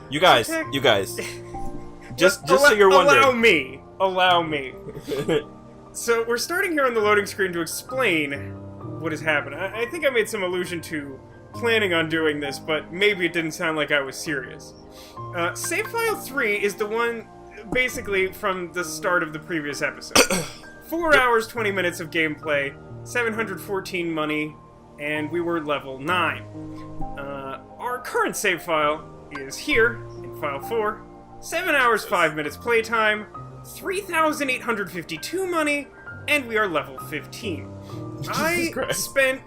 You guys. Just so you're wondering. Allow me. So we're starting here on the loading screen to explain what has happened. I think I made some allusion to planning on doing this, but maybe it didn't sound like I was serious. Save file 3 is the one, basically, from the start of the previous episode. 4 hours, 20 minutes of gameplay, 714 money, and we were level 9. Our current save file is here, in file 4. 7 hours, 5 minutes playtime, 3,852 money, and we are level 15. I spent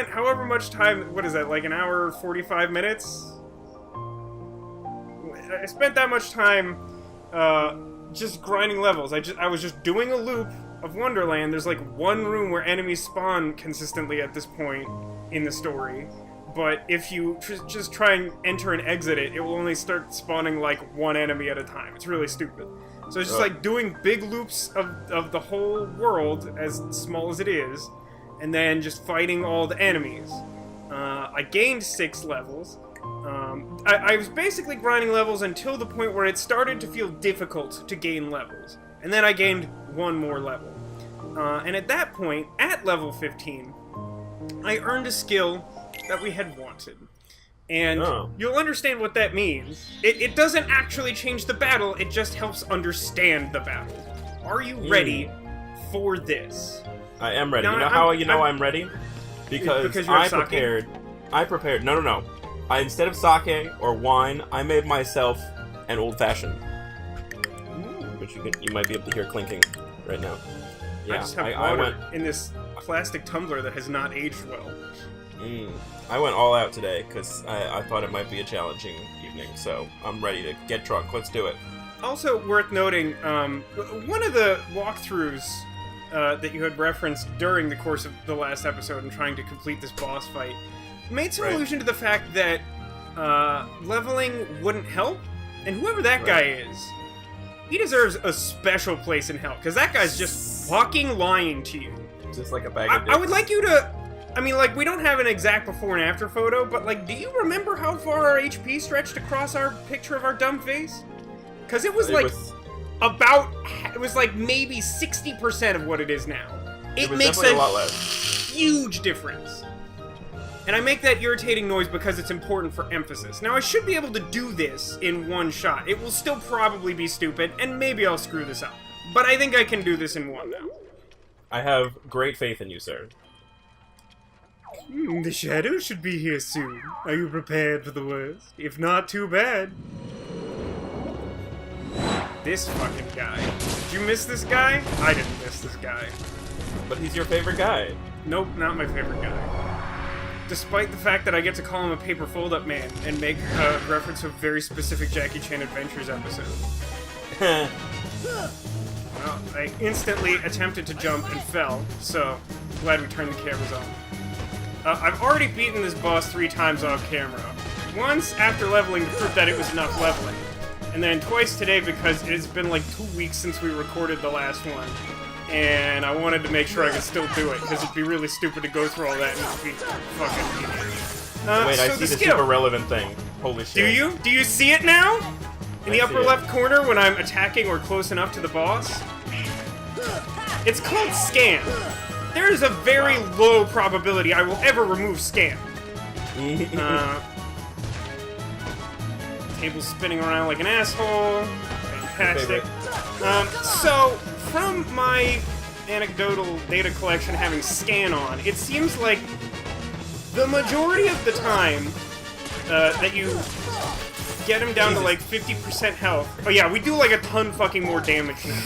however much time, what is that, like an hour, 45 minutes? I spent that much time, just grinding levels. I was just doing a loop of Wonderland. There's like one room where enemies spawn consistently at this point in the story. But if you just try and enter and exit it, it will only start spawning like one enemy at a time. It's really stupid. So it's just like doing big loops of the whole world, as small as it is, and then just fighting all the enemies. I gained 6 levels. I was basically grinding levels until the point where it started to feel difficult to gain levels. And then I gained 1 more level. And at that point, at level 15, I earned a skill that we had wanted. And you'll understand what that means. It doesn't actually change the battle, it just helps understand the battle. Are you ready for this? I am ready. Now, you know how you know I'm ready? Because I prepared. No. Instead of sake or wine, I made myself an old-fashioned. Which you might be able to hear clinking right now. Yeah, I just have water in this plastic tumbler that has not aged well. I went all out today because I thought it might be a challenging evening, so I'm ready to get drunk. Let's do it. Also worth noting, one of the walkthroughs that you had referenced during the course of the last episode in trying to complete this boss fight made some allusion to the fact that leveling wouldn't help, and whoever that guy is, he deserves a special place in hell, because that guy's just fucking lying to you. Just like a bag of dicks. I would like you to... I mean, like, we don't have an exact before and after photo, but, like, do you remember how far our HP stretched across our picture of our dumb face? Because it was, it was, like, maybe 60% of what it is now. It makes a lot less. Huge difference. And I make that irritating noise because it's important for emphasis. Now, I should be able to do this in one shot. It will still probably be stupid, and maybe I'll screw this up. But I think I can do this in one now. I have great faith in you, sir. The shadow should be here soon. Are you prepared for the worst? If not, too bad. This fucking guy. Did you miss this guy? I didn't miss this guy. But he's your favorite guy. Nope, not my favorite guy. Despite the fact that I get to call him a paper fold-up man and make a reference to a very specific Jackie Chan Adventures episode. Well, I instantly attempted to jump and fell, so glad we turned the cameras on. I've already beaten this boss 3 times off camera. Once after leveling to prove that it was enough leveling. And then twice today because it's been like 2 weeks since we recorded the last one. And I wanted to make sure I could still do it, because it'd be really stupid to go through all that and be fucking idiot. Wait, I see the super relevant thing. Holy shit. Do you? Do you see it now? In the upper left corner when I'm attacking or close enough to the boss? It's called Scan. There is a very low probability I will ever remove Scan. Table's spinning around like an asshole. Fantastic. So, from my anecdotal data collection having Scan on, it seems like the majority of the time that you get him down to like 50% health. Oh yeah, we do like a ton fucking more damage now.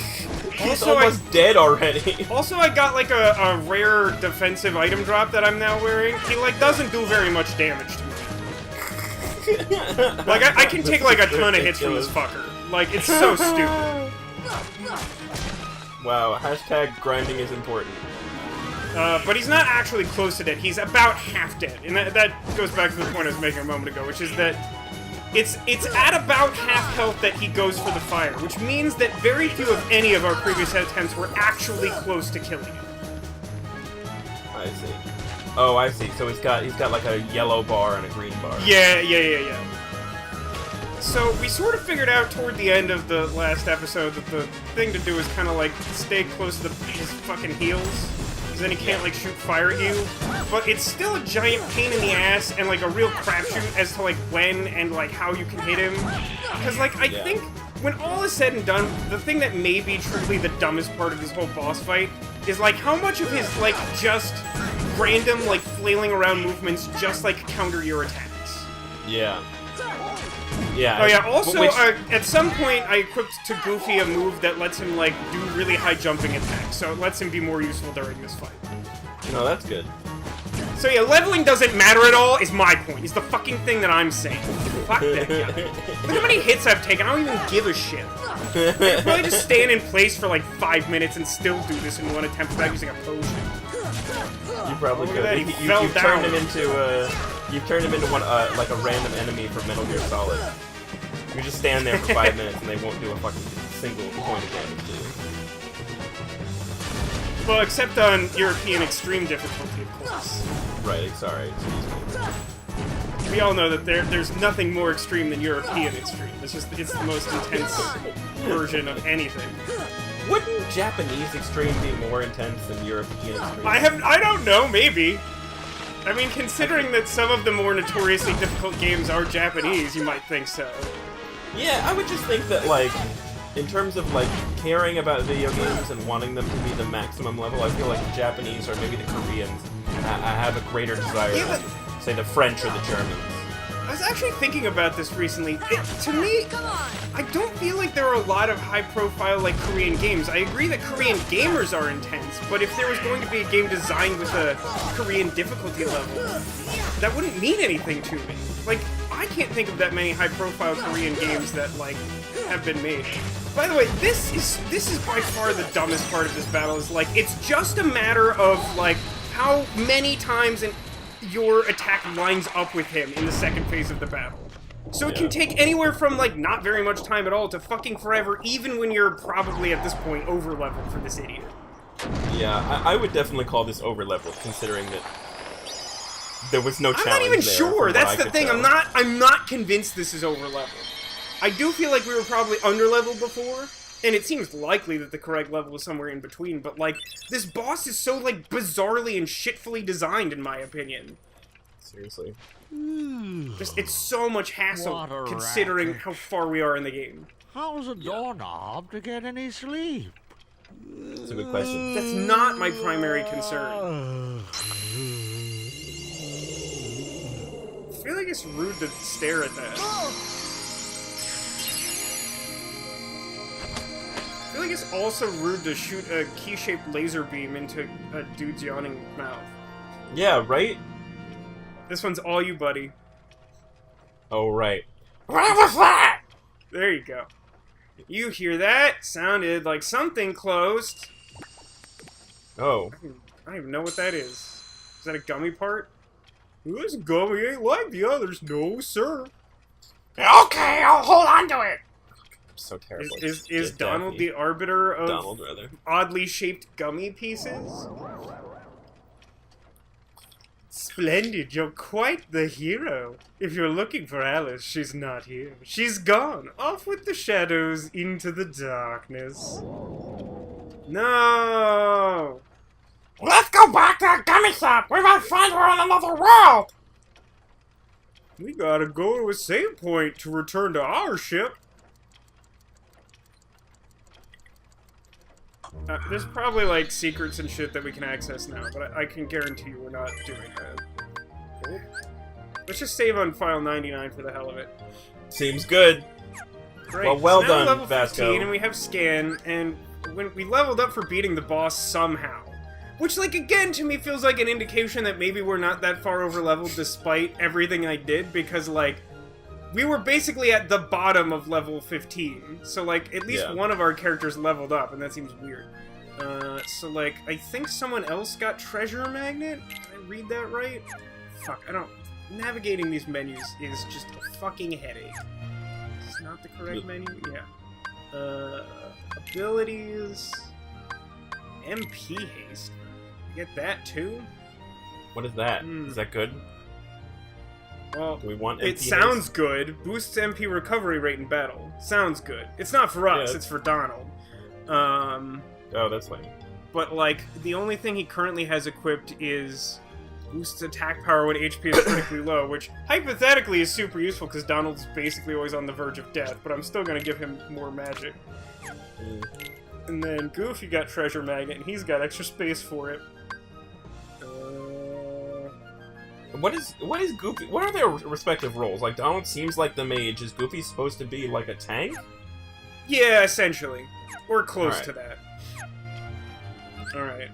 He's almost dead already. Also, I got like a rare defensive item drop that I'm now wearing. He like doesn't do very much damage to me. Like I can take like a ton of hits from this fucker. Like it's so stupid. Wow, hashtag grinding is important. But he's not actually close to dead. He's about half dead, and that goes back to the point I was making a moment ago, which is that it's at about half health that he goes for the fire, which means that very few of any of our previous attempts were actually close to killing him. I see. Oh, I see. So he's got like a yellow bar and a green bar. Yeah. So we sort of figured out toward the end of the last episode that the thing to do is kind of like stay close to his fucking heels, because then he can't like shoot fire at you. But it's still a giant pain in the ass and like a real crapshoot as to like when and like how you can hit him. Because like I think when all is said and done, the thing that may be truly the dumbest part of this whole boss fight is like how much of his like just random like flailing around movements just like counter your attacks. Yeah. Yeah. Oh yeah, also, at some point I equipped to Goofy a move that lets him, like, do really high jumping attacks, so it lets him be more useful during this fight. No, that's good. So yeah, leveling doesn't matter at all, is my point. Is the fucking thing that I'm saying. Fuck that guy. Look how many hits I've taken, I don't even give a shit. I could probably just stand in place for like 5 minutes and still do this in one attempt without using a potion. You probably could. You've turned him into one, like a random enemy for Metal Gear Solid. You just stand there for 5 minutes and they won't do a fucking single point of damage to you. Well, except on European Extreme difficulty, of course. Right, sorry, excuse me. We all know that there's nothing more extreme than European Extreme. It's the most intense version of anything. Wouldn't Japanese Extreme be more intense than European Extreme? I don't know, maybe. I mean, considering that some of the more notoriously difficult games are Japanese, you might think so. Yeah, I would just think that, like, in terms of, like, caring about video games and wanting them to be the maximum level, I feel like the Japanese or maybe the Koreans have a greater desire than, say, the French or the Germans. I was actually thinking about this recently. To me, I don't feel like there are a lot of high-profile, like, Korean games. I agree that Korean gamers are intense, but if there was going to be a game designed with a Korean difficulty level, that wouldn't mean anything to me. Like, I can't think of that many high-profile Korean games that, like, have been made. By the way, this is by far the dumbest part of this battle, is, like, it's just a matter of, like, how many times your attack lines up with him in the second phase of the battle. So it can take anywhere from, like, not very much time at all to fucking forever, even when you're probably, at this point, over-leveled for this idiot. Yeah, I would definitely call this over-leveled, considering that there was no challenge. I'm not even sure. That's the thing. Tell. I'm not convinced this is over-leveled. I do feel like we were probably under-leveled before, and it seems likely that the correct level is somewhere in between, but, like, this boss is so, like, bizarrely and shitfully designed, in my opinion. Seriously. It's so much hassle, considering how far we are in the game. How's a doorknob to get any sleep? That's a good question. That's not my primary concern. I feel like it's rude to stare at that. I feel like it's also rude to shoot a key-shaped laser beam into a dude's yawning mouth. Yeah, right? This one's all you, buddy. Oh, right. What was that? There you go. You hear that? Sounded like something closed. Oh. I don't even know what that is. Is that a gummy part? This gummy ain't like the others, no sir. Okay, I'll hold on to it. So terrible. Is Donald Daffy. the arbiter of Donald, rather. oddly shaped gummy pieces? Splendid, you're quite the hero. If you're looking for Alice, she's not here. She's gone, off with the shadows into the darkness. No! Let's go back to the gummy shop. We might find her on another world. We gotta go to a save point to return to our ship. There's probably, like, secrets and shit that we can access now, but I can guarantee you we're not doing that. Cool. Let's just save on file 99 for the hell of it. Seems good. Great. Well so now done, we're level 15, Vasco. and we have scan, and when we leveled up for beating the boss somehow. Which, like, again, to me feels like an indication that maybe we're not that far over leveled despite everything I did, because, like, we were basically at the bottom of level 15, so, like, at least one of our characters leveled up, and that seems weird. So, like, I think someone else got Treasure Magnet? Did I read that right? Fuck, I don't... Navigating these menus is just a fucking headache. Is this not the correct menu? Yeah. Abilities... MP Haste. Get that, too? What is that? Is that good? Well, Do we want it MP sounds haste? good. Boosts MP recovery rate in battle. Sounds good. It's not for us, Yeah. it's for Donald. Oh, that's fine. But, like, the only thing he currently has equipped is boosts attack power when HP is critically low, which hypothetically is super useful because Donald's basically always on the verge of death, but I'm still gonna give him more magic. And then Goofy got Treasure Magnet, and he's got extra space for it. What is Goofy? What are their respective roles? Like, Donald seems like the mage. Is Goofy supposed to be like a tank? Yeah, essentially. Or close Alright. to that. Alright,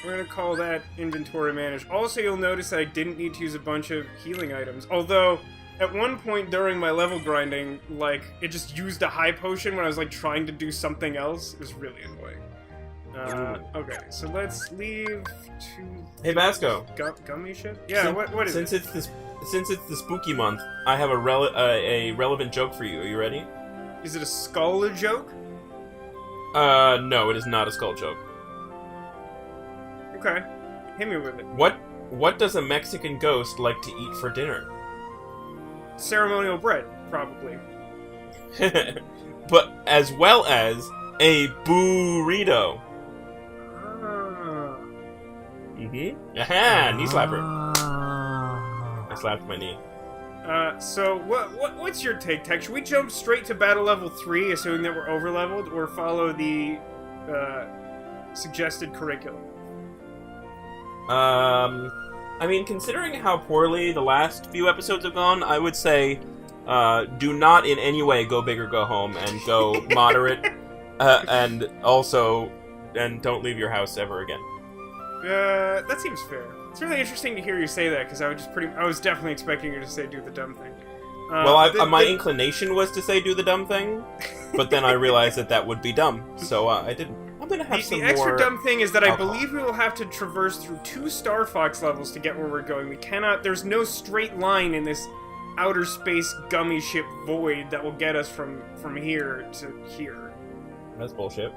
we're gonna call that inventory managed. Also, you'll notice that I didn't need to use a bunch of healing items. Although, at one point during my level grinding, like, it just used a high potion when I was, like, trying to do something else. It was really annoying. Okay, so let's leave to... Hey, Vasco. Gummy ship? Yeah, what is since it? Since it's the spooky month, I have a relevant joke for you. Are you ready? Is it a skull joke? No, it is not a skull joke. Okay. Hit me with it. What does a Mexican ghost like to eat for dinner? Ceremonial bread, probably. But as well as a burrito. Aha! Knee slapper. I slapped my knee. So what's your take, Tech? Should we jump straight to battle level 3, assuming that we're over-leveled, or follow the suggested curriculum? I mean, considering how poorly the last few episodes have gone, I would say, do not in any way go big or go home, and go moderate, and don't leave your house ever again. That seems fair. It's really interesting to hear you say that, because I was definitely expecting you to say do the dumb thing. My inclination was to say do the dumb thing, but then I realized that would be dumb, so I didn't. I'm gonna have some the more... extra dumb thing is that I alcohol. believe we will have to traverse through 2 Star Fox levels to get where we're going. There's no straight line in this outer space gummy ship void that will get us from here to here. That's bullshit.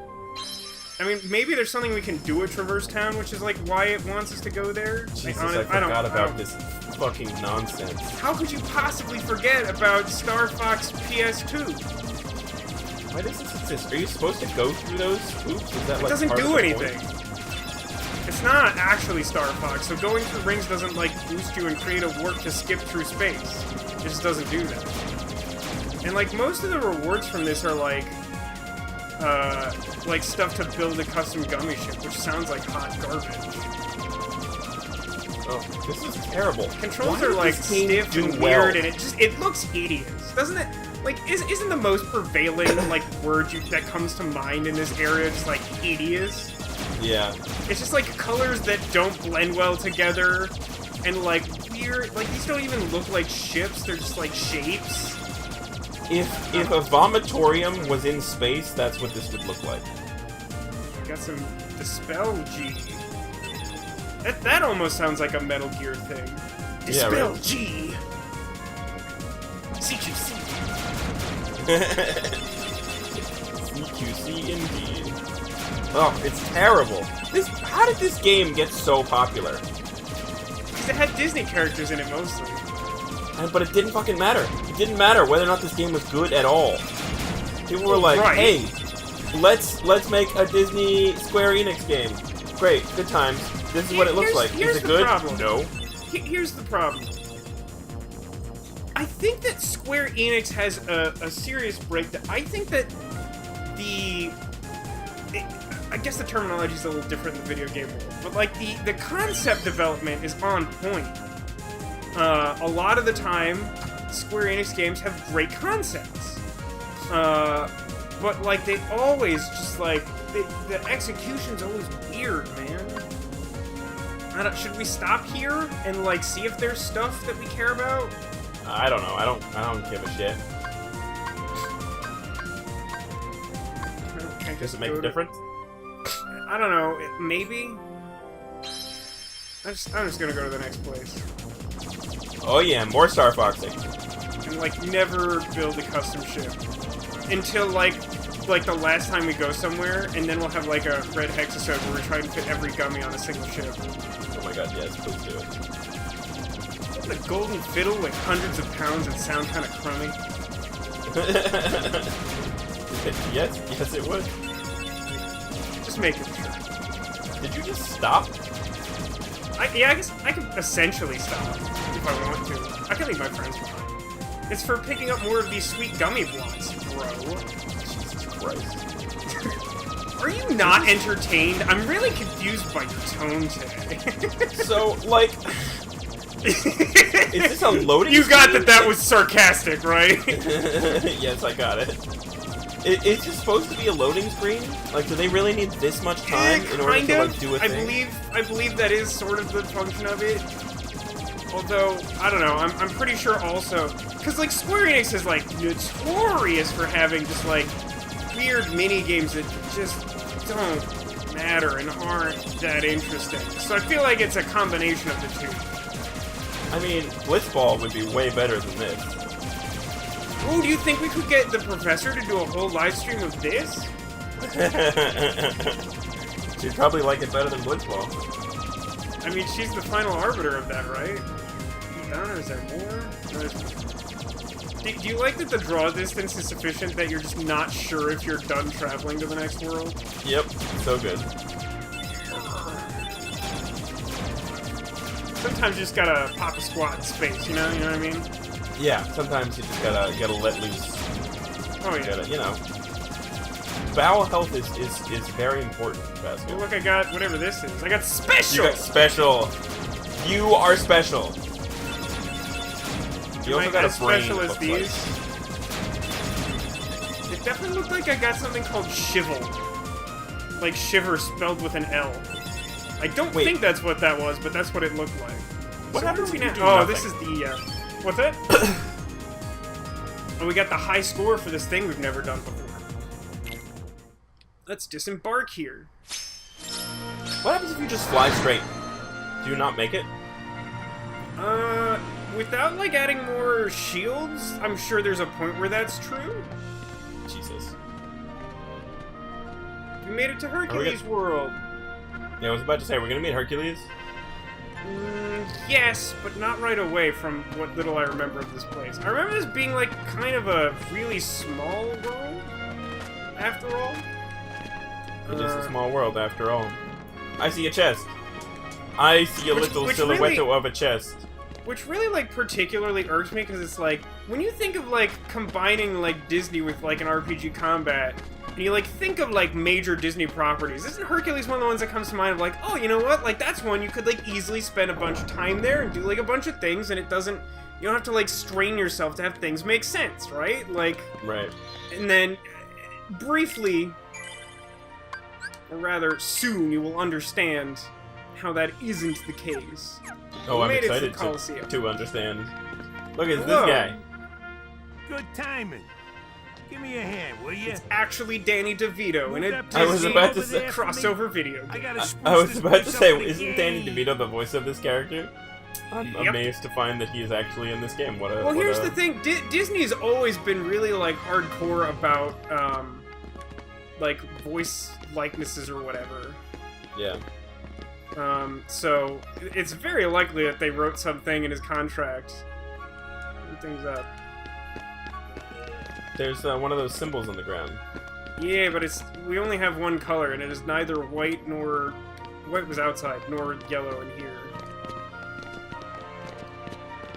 I mean, maybe there's something we can do at Traverse Town, which is like why it wants us to go there. Jesus, I forgot about this fucking nonsense. How could you possibly forget about Star Fox PS2? Why does this exist? Are you supposed to go through those hoops? Is that, It like, doesn't part of do the anything. point? It's not actually Star Fox, so going through rings doesn't, like, boost you and create a warp to skip through space. It just doesn't do that. And, like, most of the rewards from this are, like stuff to build a custom gummy ship, which sounds like hot garbage. Oh, this is terrible. Controls Why are, did like, this game stiff do and well? weird, and it looks hideous. Doesn't it? Like, isn't the most prevailing, like, word that comes to mind in this area just, like, hideous? Yeah. It's just, like, colors that don't blend well together, and, like, weird... Like, these don't even look like ships, they're just, like, shapes. If a vomitorium was in space, that's what this would look like. Got some Dispel G. That almost sounds like a Metal Gear thing. Yeah, Dispel right. G! CQC! CQC indeed. Oh, it's terrible. How did this game get so popular? Because it had Disney characters in it mostly. But it didn't fucking matter. It didn't matter whether or not this game was good at all. People were like, Right. hey, let's make a Disney Square Enix game. Great, good times. This is what it looks like. Here's Is it the good? problem. No. Here's the problem. I think that Square Enix has a serious breakdown. I think that I guess the terminology is a little different in the video game world, but like the concept development is on point. A lot of the time, Square Enix games have great concepts, but like they always just like the execution's always weird, man. Should we stop here and like see if there's stuff that we care about? I don't know. I don't give a shit. Does it make a difference? I don't know. Maybe. I'm just gonna go to the next place Oh yeah, more Star Foxing. and like never build a custom ship until like the last time we go somewhere, and then we'll have like a red hexasode where we try and fit every gummy on a single ship. Oh my god, yes, please do it. The golden fiddle weigh hundreds of pounds and sound kind of crummy. yes, it would. Just making sure. Did you just stop? Yeah, I guess I can essentially stop if I want to. I can leave my friends behind. It's for picking up more of these sweet gummy blocks, bro. Jesus Christ. Are you not entertained? I'm really confused by your tone today. So, like... Is this a loading You got screen? that was sarcastic, right? Yes, I got it. Is this supposed to be a loading screen? Like, do they really need this much time in order to, like, do a thing? I believe that is sort of the function of it. Although, I don't know, I'm pretty sure also... Because, like, Square Enix is, like, notorious for having just, like, weird mini-games that just don't matter and aren't that interesting. So I feel like it's a combination of the two. I mean, Blitzball would be way better than this. Ooh, do you think we could get the professor to do a whole live stream of this? She'd probably like it better than Blitzball. I mean, she's the final arbiter of that, right? Or is there more? Do you like that the draw distance is sufficient that you're just not sure if you're done traveling to the next world? Yep, so good. Sometimes you just gotta pop a squat in space, you know what I mean? Yeah, sometimes you just gotta let loose. Oh yeah. You know. Bowel health is very important, Vasco. Oh, look, I got whatever this is. I got special! You got special. You are special. You also got a brain. Special as these. It definitely looked like I got something called Shivel. Like Shiver spelled with an L. I don't think that's what that was, but that's what it looked like. What happens if you do Oh, nothing? this is the, what's that? Oh, we got the high score for this thing we've never done before. Let's disembark here. What happens if you just fly straight? Do you not make it? Without, like, adding more shields, I'm sure there's a point where that's true. Jesus. We made it to Hercules World. Yeah, I was about to say, we're gonna meet Hercules? Yes, but not right away from what little I remember of this place. I remember this being, like, kind of a really small world, after all. It is a small world, after all. I see a chest. I see a little silhouette really, of a chest. Which really, like, particularly irks me, because it's like, when you think of, like, combining, like, Disney with, like, an RPG combat, and you, like, think of, like, major Disney properties, isn't Hercules one of the ones that comes to mind of, like, oh, you know what, like, that's one you could, like, easily spend a bunch of time there and do, like, a bunch of things, and it doesn't, you don't have to, like, strain yourself to have things make sense, right? Like... Right. And then, briefly, or rather, soon, you will understand how that isn't the case. Oh, I'm made it excited to Coliseum. to understand. Look, it's Hello. this guy. Good timing. Give me a hand, will you? It's actually Danny DeVito in a I was Disney about to say- crossover video I game. gotta I was about to say, something isn't Danny DeVito the voice of this character? I'm Yep. amazed to find that he is actually in this game. Well, here's the thing. Disney's always been really, like, hardcore about, like, voice likenesses or whatever. Yeah. So, it's very likely that they wrote something in his contract. Things up. There's one of those symbols on the ground. Yeah, but we only have one color, and it is neither white nor... White was outside, nor yellow in here.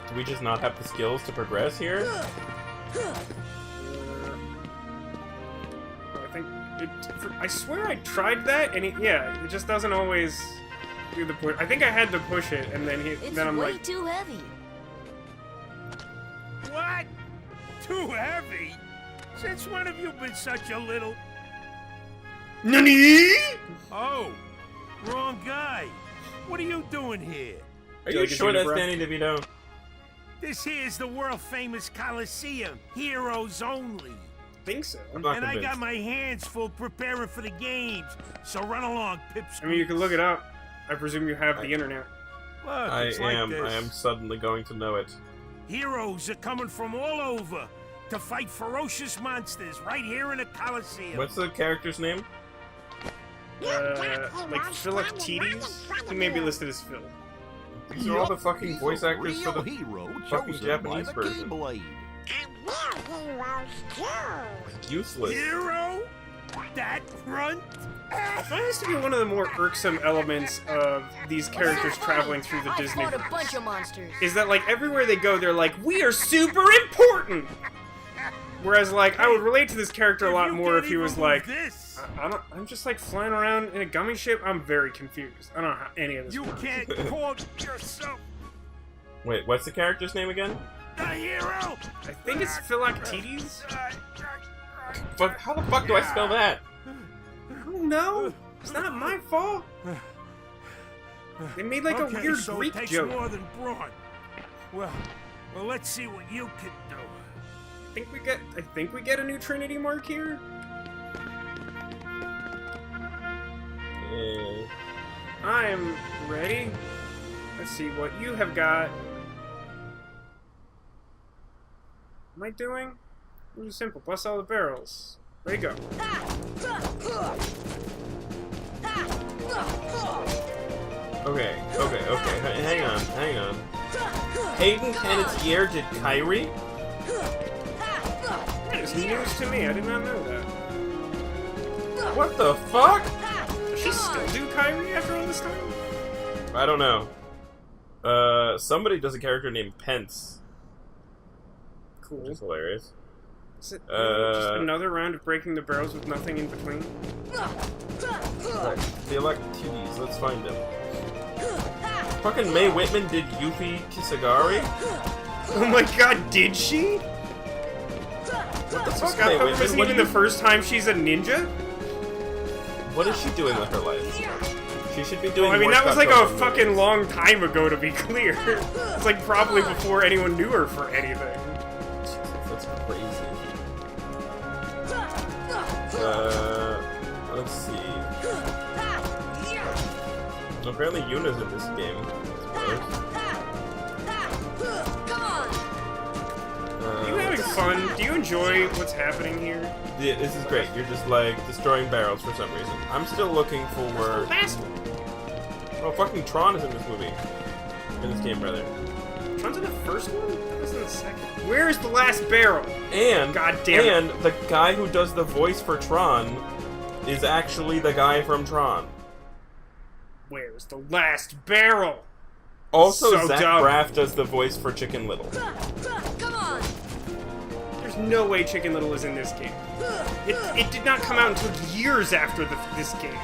Do we just not have the skills to progress here? I think... I swear I tried that, and it just doesn't always do the push. I think I had to push it, and then I'm way like... too heavy. What? Too heavy? Since when have you been such a little... NANI?! Oh, wrong guy. What are you doing here? Are Do you you like sure a that's unibrow? Oh, Danny DeVito? This here's the world-famous Coliseum. Heroes only. think so. I'm not And I convinced. got my hands full preparing for the games. So run along, Pipsqueak. I mean, you can look it up. I presume you have the internet. Look, I it's like am this. suddenly going to know it. Heroes are coming from all over to fight ferocious monsters right here in the Coliseum. What's the character's name? Like Philoctetes? He may be listed as Phil. These are all the fucking voice actors for the hero fucking chosen Japanese by the version. Keyblade. And we're heroes too. Useless. Hero? That grunt? I find this to be one of the more irksome elements of these characters traveling through the Disney I fought a bunch of monsters. is that, like, everywhere they go, they're like, we are super important! Whereas, like, I would relate to this character a lot more if he was like, This. I'm just, like, flying around in a gummy ship. I'm very confused. I don't know how any of this You works. can't call yourself Wait, what's the character's name again? the hero. I think it's Philoctetes? But how the fuck do I spell that? I don't know. It's not my fault. They made, like, Okay, a weird so Greek it takes joke. more than brawn. Well, let's see what you can do. I think we get a new Trinity mark here. I'm ready. Let's see what you have got. What am I doing? Really simple. Bust all the barrels. Ready, go. Okay. Hang on. Hayden Panettiere did Kyrie? It's news to me. I did not know that. What the fuck? Does she still do Kyrie after all this time? I don't know. Somebody does a character named Pence. Cool. Which is hilarious. Is it just another round of breaking the barrels with nothing in between? Philoctetes, let's find him. Fucking Mae Whitman did Yuffie Kisagari? Oh my god, did she? What the fuck, Scott Mae Pilgrim Whitman? isn't What even do the you- first time she's a ninja? What is she doing with her life? She should be doing Well, I mean, more that was Scott like a Pilgrim fucking movies. long time ago, to be clear. It's like probably before anyone knew her for anything. That's crazy. Let's see. Apparently Yuna's in this game. Are you having fun? Do you enjoy what's happening here? Yeah, this is great. You're just like destroying barrels for some reason. I'm still looking for. Last one. Oh, fucking Tron is in this movie. In this game, brother. Tron's in the first one? That was in the second. Where is the last barrel? And God damn it. And the guy who does the voice for Tron is actually the guy from Tron. Where's the last barrel? Also, So Zach dumb. Braff does the voice for Chicken Little. Come on. There's no way Chicken Little is in this game. It did not come out until years after this game.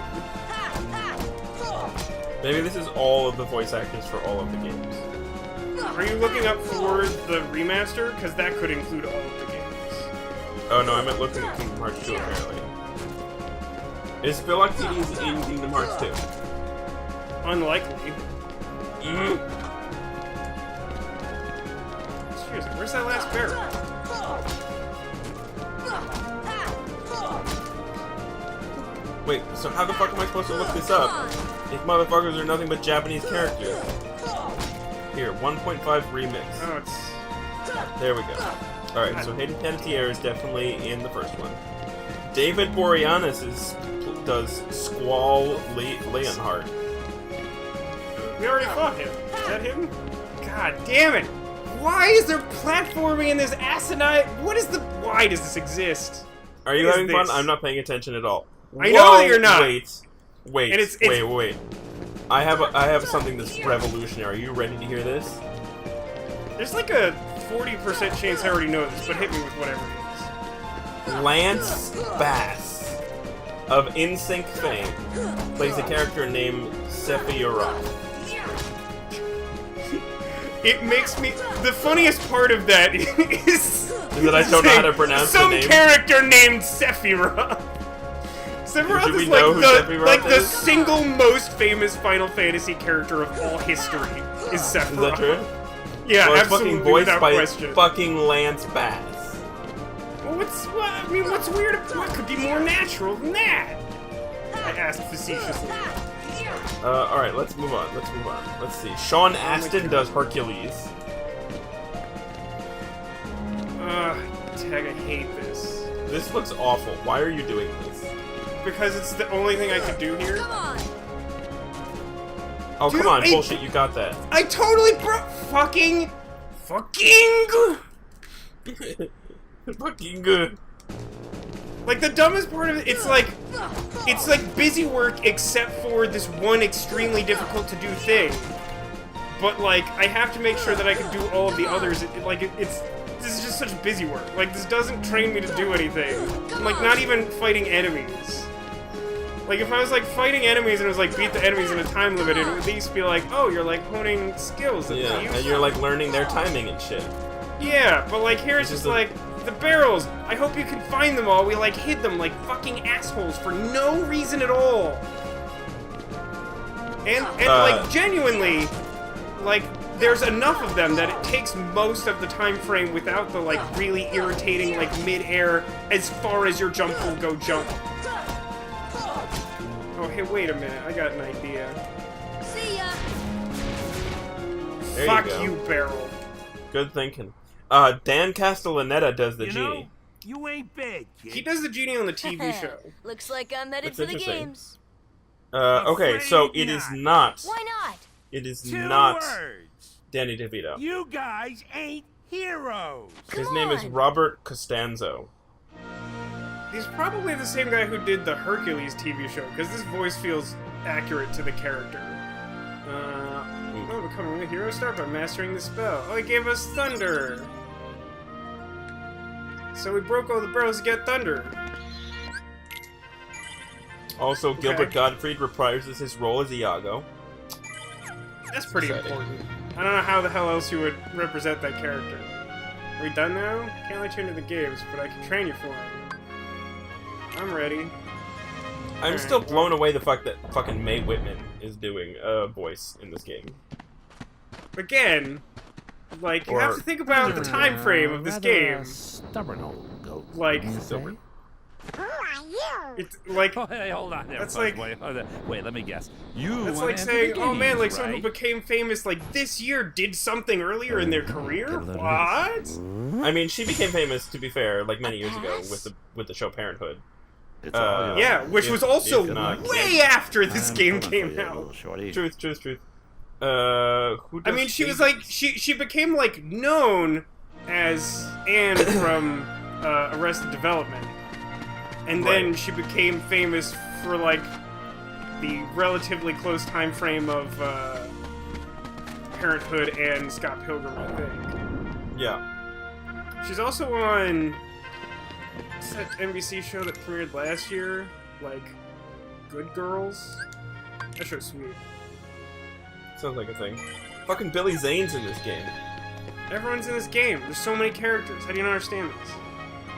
Maybe this is all of the voice actors for all of the games. Are you looking up for the remaster? Because that could include all of the games. Oh no, I meant looking at Kingdom Hearts 2 apparently. Is Philoctetes in Kingdom Hearts 2? Unlikely. Mm. Seriously, where's that last barrel? Wait, so how the fuck am I supposed to look this up? These motherfuckers are nothing but Japanese characters. Here, 1.5 remix. Oh, it's... There we go. Alright, so Hayden Panettiere is definitely in the first one. David Boreanaz does Squall Leonhardt. We already fought him. Is that him? God damn it! Why is there platforming in this asinine... Why does this exist? Are you What is having fun? this? I'm not paying attention at all. I know that you're not. Wait. And it's- Wait. I have something that's revolutionary. Are you ready to hear this? There's like a 40% chance I already know this, but hit me with whatever it is. Lance Bass of NSYNC fame plays a character named Sefy-Roth. It makes me... The funniest part of that is that I don't know how to pronounce the some name. character named Sefy-Roth. Sefy-Roth Should we is know who like Sefy-Roth the is? single most famous Final Fantasy character of all history is Sephiroth. Is that true? Yeah, Well, it's absolutely, fucking voiced without by question. fucking Lance Bass. Well, what's weird? What could be more natural than that? I asked facetiously. Alright, let's move on. Let's see. Sean Astin does Hercules. Tag, I hate this. This looks awful. Why are you doing this? Because it's the only thing I could do here. Come on. Oh, Dude, come on, bullshit, you got that. I totally fucking Fucking good. Like, the dumbest part of it, it's like busy work except for this one extremely difficult to do thing. But, like, I have to make sure that I can do all of the others. This is just such busy work. Like, this doesn't train me to do anything. Like, not even fighting enemies. Like, if I was, like, fighting enemies and it was, like, beat the enemies in a time limit, it would at least be like, oh, you're, like, honing skills. Yeah, and you're, like, learning their timing and shit. Yeah, but, like, here it's just, like, the barrels. I hope you can find them all. We, like, hid them like fucking assholes for no reason at all. And like, genuinely, like, there's enough of them that it takes most of the time frame without the, like, really irritating, like, mid-air, as far as your jump will go jump. Oh, hey, wait a minute. I got an idea. See ya. There Fuck you, you, barrel. Good thinking. Dan Castellaneta does the genie. You ain't bad, kid. He does the genie on the TV show. Looks like I'm headed That's for the interesting. games. Okay, so it is not. Why not? It is Two not words. Danny DeVito. You guys ain't heroes. His Come name is on. Robert Costanzo. He's probably the same guy who did the Hercules TV show, because this voice feels accurate to the character. Oh, becoming a hero, start by mastering the spell. Oh, he gave us thunder! So we broke all the barrels to get thunder. Also, Gilbert Gottfried reprises his role as Iago. That's pretty Exciting. important. I don't know how the hell else you would represent that character. Are we done now? Can't let you into the games, but I can train you for it. I'm ready. I'm still blown away the fact that fucking Mae Whitman is doing a voice in this game. Again, like, you have to think about the time frame of this game. Stubborn old goat. Like, Silver. it's like, Oh, hey, hold on there. That's bud. like- Wait, let me guess. You that's wanna like enter saying, the oh man, like games, someone who right? became famous like this year did something earlier in their career? Get a load of What? I mean, she became famous, to be fair, like many years ago with the show Parenthood. It's all yours. Yeah, which if- was also if not, way after this I'm game coming for came you, little out. shorty. Truth. Who I does mean, she was Phoebe? like, she became like known as Anne from Arrested Development, and then Right. she became famous for like the relatively close time frame of Parenthood and Scott Pilgrim, I think. Yeah. She's also on what's that NBC show that premiered last year, like Good Girls. That show's sweet. Sounds like a thing. Fucking Billy Zane's in this game. Everyone's in this game. There's so many characters. How do you not understand this?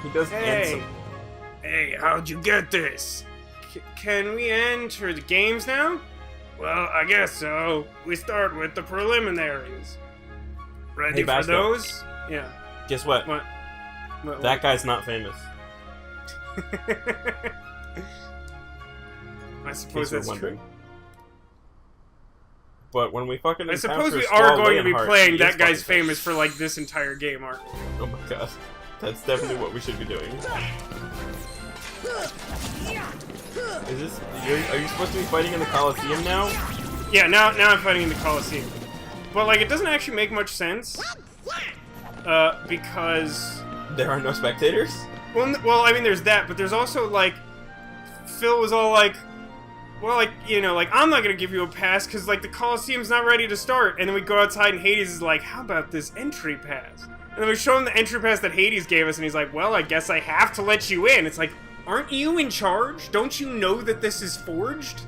He does Hey, handsome. hey, how'd you get this? Can we enter the games now? Well, I guess so. We start with the preliminaries. Ready Hey, for Vasco. those? Yeah. Guess what? What? That guy's not famous. I In suppose case you're that's wondering. true. But when we fucking I suppose encounter we are Squall going to be Leonhardt, playing he is that guy's fucking famous for like this entire game, aren't we? Oh my god. That's definitely what we should be doing. Is this... Are you supposed to be fighting in the Coliseum now? Yeah, now I'm fighting in the Coliseum. But like, it doesn't actually make much sense. Because... There are no spectators? Well, I mean, there's that, but there's also, like, Phil was all like, well, like, you know, like, I'm not gonna give you a pass because, like, the Coliseum's not ready to start. And then we go outside and Hades is like, how about this entry pass? And then we show him the entry pass that Hades gave us and he's like, well, I guess I have to let you in. It's like, aren't you in charge? Don't you know that this is forged?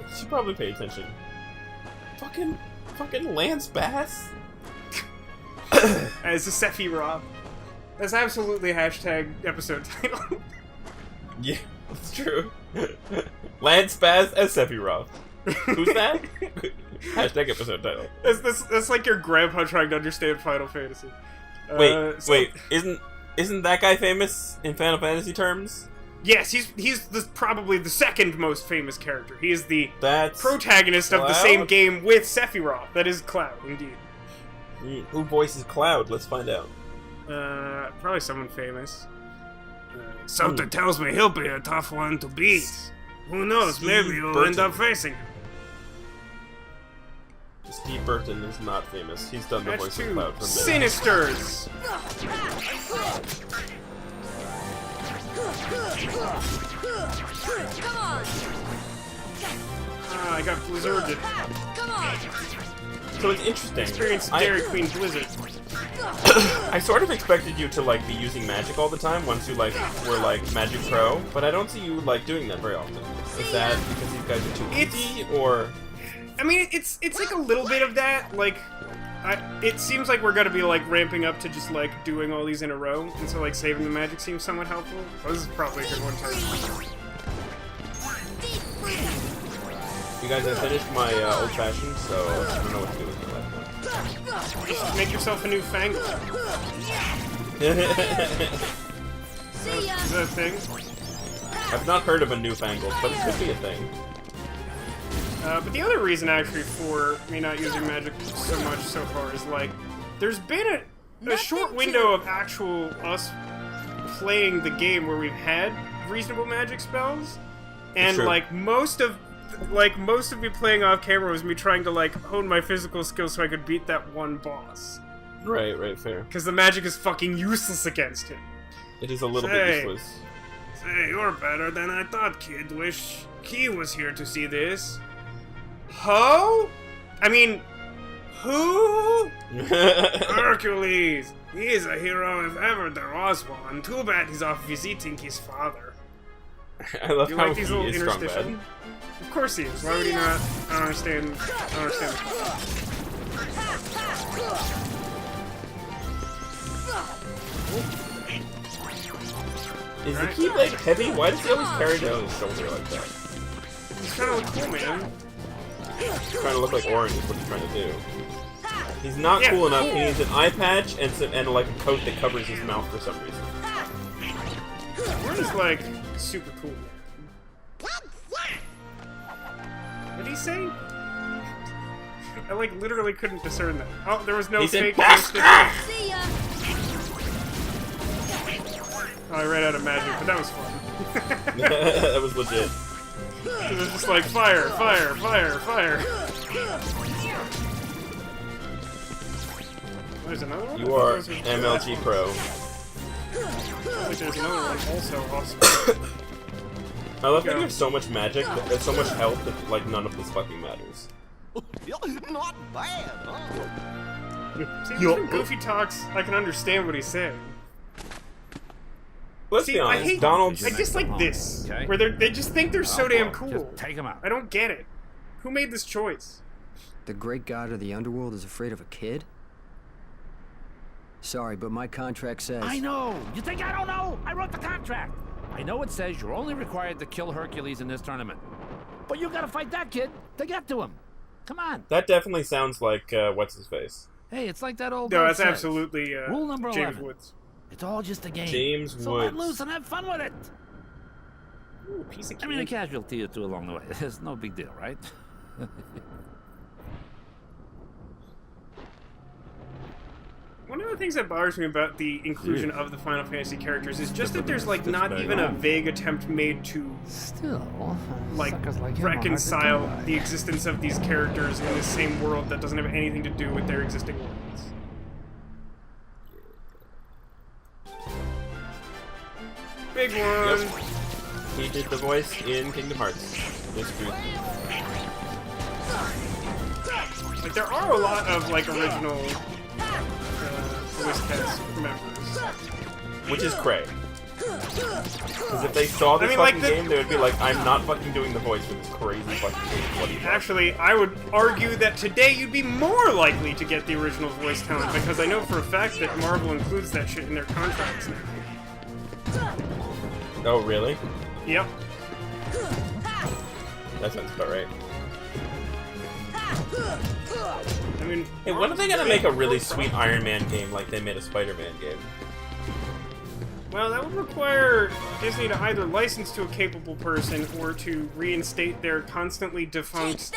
You should probably pay attention. Fucking Lance Bass? As a Sefy-Roth. That's absolutely hashtag episode title. Yeah, that's true. Lance Bass as Sefy-Roth. Who's that? Hashtag episode title. That's like your grandpa trying to understand Final Fantasy. Wait, isn't that guy famous in Final Fantasy terms? Yes, he's probably the second most famous character. He is the That's protagonist of the Cloud? same game with Sefy-Roth. That is Cloud, indeed. Who voices Cloud? Let's find out. Probably someone famous. Something tells me he'll be a tough one to beat. Who knows? Steve Maybe you'll Burton. end up facing him. Steve Burton is not famous. He's done the Match voice of 2. Cloud for a bit. Sinisters! Come on. Ah, I got blizzarded. Come on. So it's interesting. Experience Dairy Queen Blizzard. I sort of expected you to like be using magic all the time once you like were like Magic Pro, but I don't see you like doing that very often. Is that because these guys are too easy, or? I mean, it's like a little bit of that. Like, it seems like we're gonna be like ramping up to just like doing all these in a row, and so like saving the magic seems somewhat helpful. Oh, this is probably a good one too. You guys, I finished my old fashioned, so I don't know what to do with my life. Just make yourself a new fangle. See ya. Is that a thing? I've not heard of a newfangled, but it could be a thing. But the other reason, actually, for me not using magic so much so far is, like, there's been a short window of actual us playing the game where we've had reasonable magic spells, and, like, most of me playing off camera was me trying to, like, hone my physical skills so I could beat that one boss. Right, fair. Because the magic is fucking useless against him. It is a little bit useless. Say, you're better than I thought, kid. Wish he was here to see this. Ho? I mean, who? Hercules. He is a hero if ever there was one. Too bad he's off visiting his father. I love Do you how like these he little is strong interstitial? bad. Of course he is. Why would he not? I don't understand. Is the Keyblade heavy? Why does he always carry it on his shoulder like that? He's trying to look cool, man. He's trying to look like Orange is what he's trying to do. He's not cool enough. He needs an eye patch and like a coat that covers his mouth for some reason. Orange is like super cool. What did he say? I like literally couldn't discern that. Oh, there was no fake See ya. Oh, I ran out of magic, but that was fun. That was legit. It was just like fire, fire, fire, fire. There's another one? You are MLG Pro. Like there's another one also awesome. I love that you have so much magic, there's so much health that like none of this fucking matters. Not bad, huh? See, when Goofy talks, I can understand what he's saying. Let's be honest, Donald's... I dislike this, Okay. where they just think they're so damn cool. Just take him out. I don't get it. Who made this choice? The great god of the underworld is afraid of a kid? Sorry, but my contract says... I know! You think I don't know? I wrote the contract! I know it says you're only required to kill Hercules in this tournament. But you gotta fight that kid to get to him. Come on. That definitely sounds like, what's-his-face? Hey, it's like that old No, book that's says. absolutely Rule number James 11. Woods. It's all just a game. James so Woods. let loose and have fun with it. Ooh, piece of I mean, a cake. casualty or two along the way. It's no big deal, right? One of the things that bothers me about the inclusion of the Final Fantasy characters is just that there's like not even a vague attempt made to Still, like suckers like him are hard to reconcile come by. the existence of these characters in the same world that doesn't have anything to do with their existing worlds. Big one. Yep. He did the voice in Kingdom Hearts. This group. Like there are a lot of like original voice cast members. Which is cray. Because if they saw this fucking game, they would be like, I'm not fucking doing the voice for this crazy fucking game. What are you Actually, I would argue that today you'd be more likely to get the original voice talent because I know for a fact that Marvel includes that shit in their contracts now. Oh, really? Yep. That sounds about right. I mean, Hey, when are they gonna make a really sweet Iron Man game like they made a Spider-Man game? well, that would require Disney to either license to a capable person or to reinstate their constantly defunct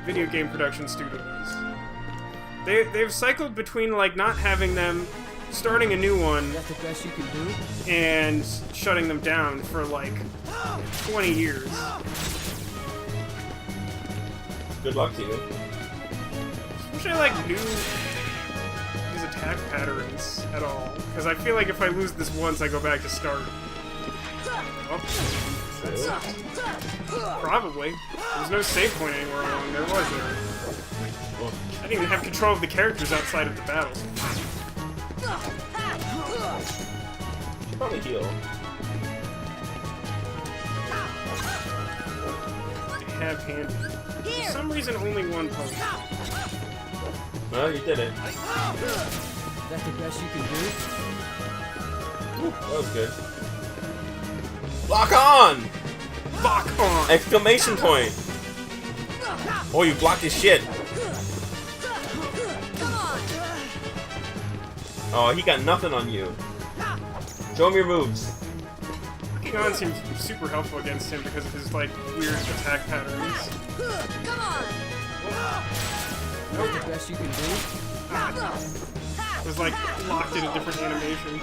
video game production studios. They've cycled between like not having them, starting a new one, Is that the best you can do? and shutting them down for like 20 years. Good luck to you. wish I like knew his attack patterns at all, because I feel like if I lose this once, I go back to start. Oh, probably. There's no save point anywhere along there, was there? I didn't even have control of the characters outside of the battles. Probably heal. Have handy. For some reason, only one potion. Well, you did it. That's the best you can do? Ooh, that was good. Lock on! Lock on! Exclamation point! Oh, you blocked his shit. Oh, he got nothing on you. Show him your moves. Locking on seems super helpful against him because of his, like, weird attack patterns. Come on. That's the best you can do? It was, like, locked in a different animation.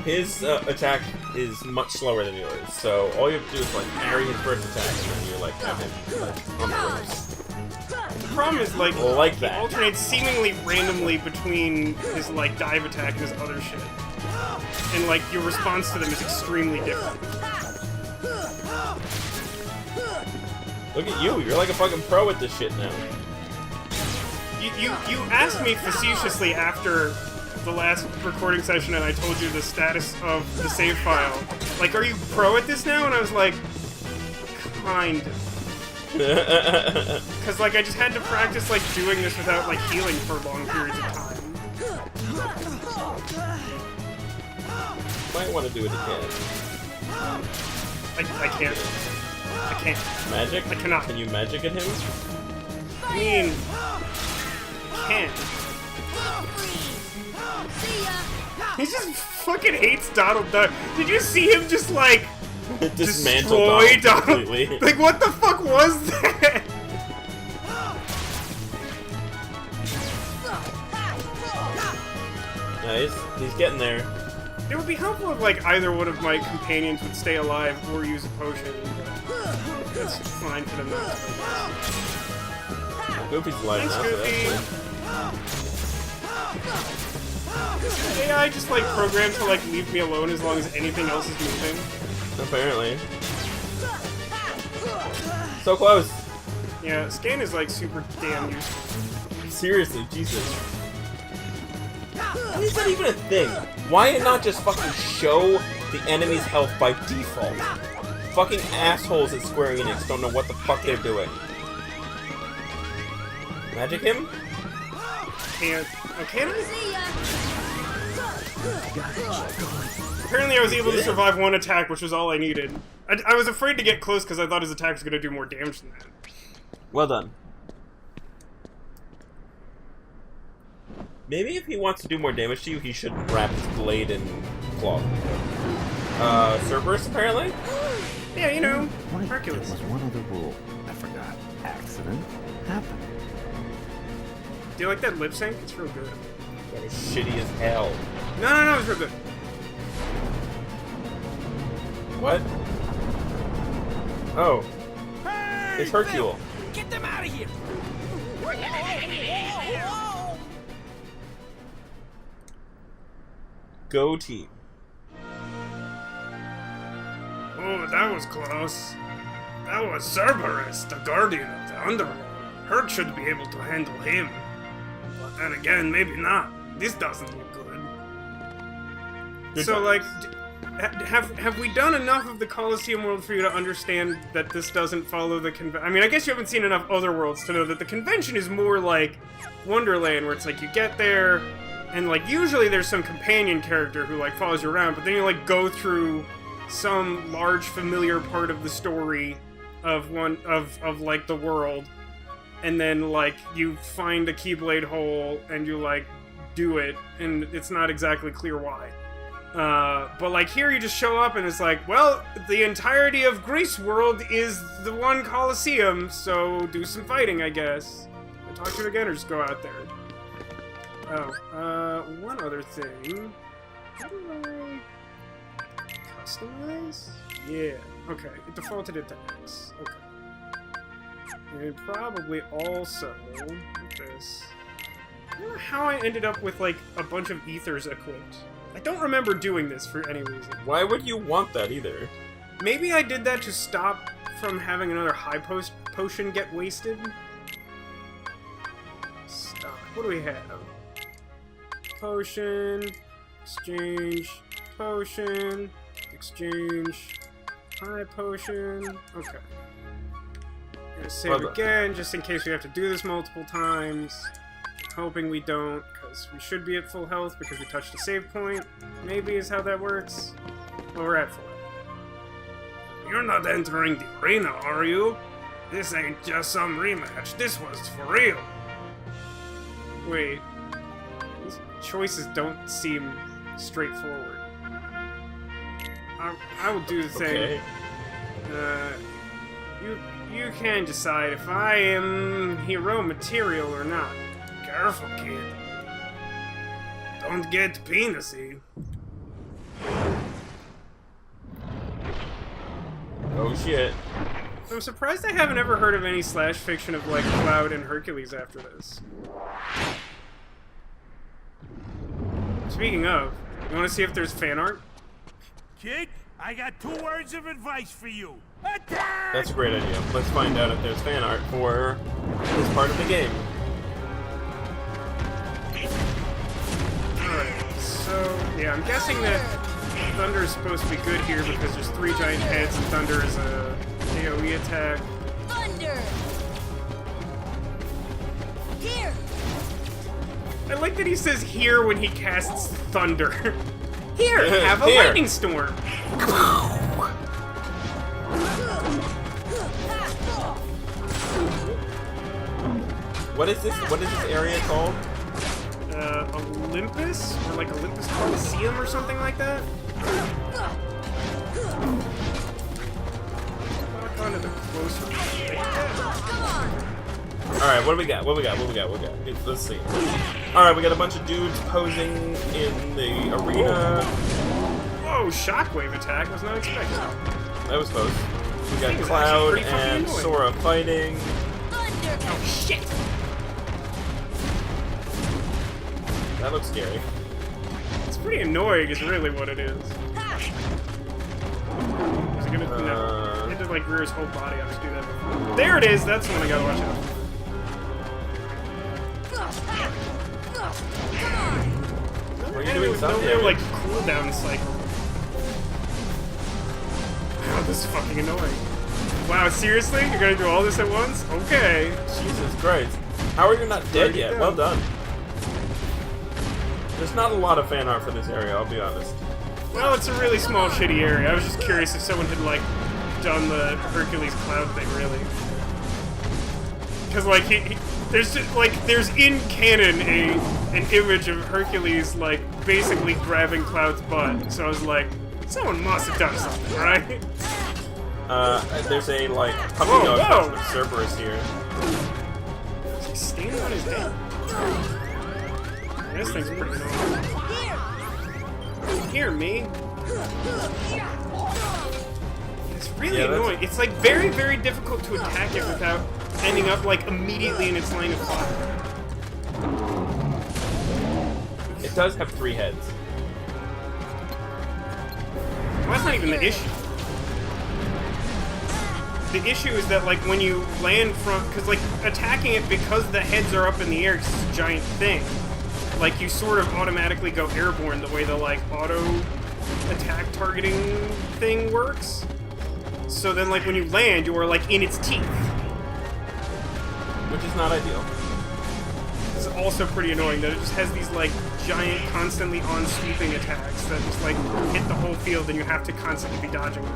His attack is much slower than yours, so all you have to do is like parry his first attack, and then you like have him on the ropes. The problem is, like, Like he that. alternates seemingly randomly between his, like, dive attack and his other shit. And, like, your response to them is extremely different. Look at you, you're like a fucking pro at this shit now. You asked me facetiously after the last recording session and I told you the status of the save file. Like, are you pro at this now? And I was like, kind of. Because, like, I just had to practice, like, doing this without, like, healing for long periods of time. Might want to do it again. I can't. I can't. Magic? I cannot. Can you magic at him? I mean, I can't. See ya. He just fucking hates Donald Duck. Did you see him just, like, Dismantle destroy Donald completely. Like, what the fuck was that? Nice. He's getting there. It would be helpful if, like, either one of my companions would stay alive or use a potion, but that's fine for them not to. Goofy's alive Thanks, now, so Goofy. that's Is AI just, like, programmed to, like, leave me alone as long as anything else is moving? good. Apparently. So close. Yeah, scan is, like, super damn useful. Seriously, Jesus. Why is that even a thing? Why not just fucking show the enemy's health by default? Fucking assholes at Square Enix don't know what the fuck they're doing. Magic him? Can't. Oh, can I? See ya. Apparently I was able to survive one attack, which was all I needed. I was afraid to get close because I thought his attack was going to do more damage than that. Well done. Maybe if he wants to do more damage to you, he should wrap his blade in cloth. Cerberus, apparently? Yeah, you know, There Hercules. was one other rule. I forgot. Accident happened. Do you like that lip sync? It's real good. That was shitty as hell. No, it's real good. What? Oh, Hey, it's Hercule. get them out of here! Go team. Oh, that was close. That was Cerberus, the guardian of the underworld. Herc should be able to handle him. But then again, maybe not. This doesn't look good. Good So, times. like, have we done enough of the Colosseum world for you to understand that this doesn't follow the convention? I mean, I guess you haven't seen enough other worlds to know that the convention is more like Wonderland, where it's like you get there, and like usually there's some companion character who like follows you around, but then you like go through some large familiar part of the story of one of like the world, and then like you find a Keyblade hole and you like do it, and it's not exactly clear why. But like here you just show up and it's like, well, the entirety of Greece world is the one Colosseum, so do some fighting, I guess. I talk to you again or just go out there? Oh, one other thing. How do I customize? Yeah, okay. It defaulted it to X. Okay. And probably also this. I don't know how I ended up with like a bunch of ethers equipped. I don't remember doing this for any reason. Why would you want that either? Maybe I did that to stop from having another high potion get wasted. Stop. What do we have? Potion, exchange, potion, exchange, high potion. Okay. Gonna save again, just in case we have to do this multiple times. Hoping we don't, because we should be at full health because we touched a save point. Maybe is how that works. Well, we're at full health. You're not entering the arena, are you? This ain't just some rematch. This was for real. Wait. These choices don't seem straightforward. I will do the thing. Okay. You can decide if I am hero material or not. Careful, kid. Don't get penisy. Oh shit. I'm surprised I haven't ever heard of any slash fiction of like Cloud and Hercules after this. Speaking of, you want to see if there's fan art? Kid, I got 2 words of advice for you. Attack! That's a great idea. Let's find out if there's fan art for this part of the game. Alright, so yeah, I'm guessing that Thunder is supposed to be good here because there's 3 giant heads and Thunder is a AoE attack. Thunder! Here! I like that he says here when he casts Thunder. Here, have a Here. lightning storm! What is this? What is this area called? Olympus? Or like Olympus Coliseum or something like that? Walk onto the closer. Come on! Alright, what do we got? What do we got? What do we got? What do we got? Let's see. Alright, we got a bunch of dudes posing in the arena. Whoa, shockwave attack. Was not expected. That was close. We got Thing is Cloud actually pretty fucking and annoying. Sora fighting. Thunder! Oh, shit! That looks scary. It's pretty annoying is really what it is. Is it gonna... no. He had to like rear his whole body. I'll just do that before. There it is! That's the one I gotta watch out for. Were you Anyway, doing with something? no real, like, cooldown cycle. Wow, this is fucking annoying. Wow, seriously? You're gonna do all this at once? Okay. Jesus Christ. How are you not dead Already yet? done. Well done. There's not a lot of fan art for this area, I'll be honest. Well, it's a really small, shitty area. I was just curious if someone had, like, done the Hercules Cloud thing, really. Because, like, there's just, like, there's in canon an image of Hercules, like, basically grabbing Cloud's butt. So I was like, someone must have done something, right? There's a, like, puppy Whoa, dog whoa! version of Cerberus here. Is he standing on his head? This thing's pretty annoying. Here, me. It's really Yeah, that's- annoying. It's like very, very difficult to attack it without ending up like immediately in its line of fire. It does have 3 heads. Well, that's not even the issue. The issue is that like when you land from, because like attacking it because the heads are up in the air, 'cause it's a giant thing. Like you sort of automatically go airborne the way the like auto attack targeting thing works. So then like when you land, you are like in its teeth. Which is not ideal. It's also pretty annoying that it just has these like giant, constantly on sweeping attacks that just like hit the whole field and you have to constantly be dodging them.